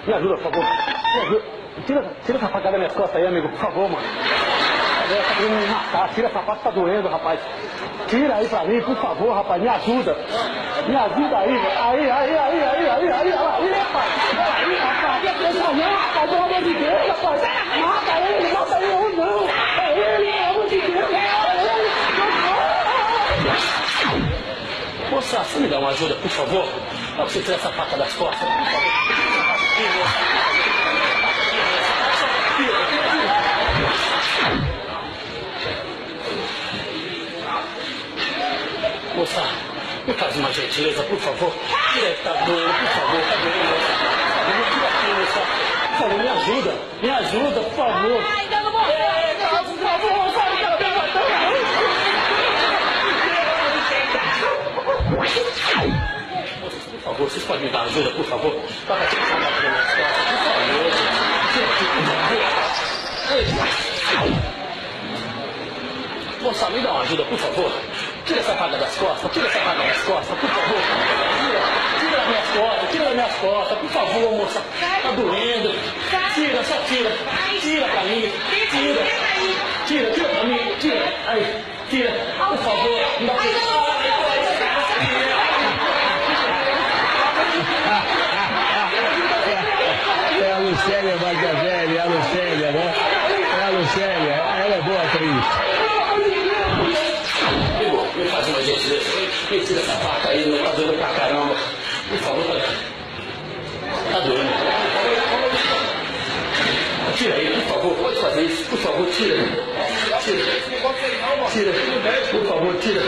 Me ajuda, por favor. Me ajuda. Tira essa facada das minhas costas aí, amigo, por favor, mano. Tá querendo me matar. Tira essa faca, tá doendo, rapaz. Tira aí pra mim, por favor, rapaz. Me ajuda. Me ajuda aí. Aí, rapaz. Aí, rapaz. Não, rapaz, pelo amor de Deus, rapaz. Mata ele ou não. É ele, pelo amor de Deus. É ele. Moça, você me dá uma ajuda, por favor? Pra você tirar essa faca das costas, por favor. Moça, me faz uma gentileza, por favor. Tira aí que tá doendo, por favor, tá doendo, moça. Tira aqui, moça. Por favor, me ajuda, por favor. Ai, ainda não morreu. Por favor, sai da Por favor, vocês podem me dar ajuda, por favor? Para tirar essa faca da minha costas, por favor. Tira aqui, por favor. Moça, me dá uma ajuda, por favor. Tira essa faca das costas, por favor. Tira das minhas costas, por favor, moça. Tá doendo. Tira, só tira. Tira pra mim. Tira pra mim. Tira. Aí, tira. Por favor. Me dá É a Lucélia Machiavelli, a Lucélia, né? É a Lucélia, ela é boa atriz. Me faz uma gentileza. Me tira essa faca aí, não tá doendo pra caramba. Por favor, tá doendo. Tira aí, por favor, pode fazer isso. Por favor, tira. Por favor, tira.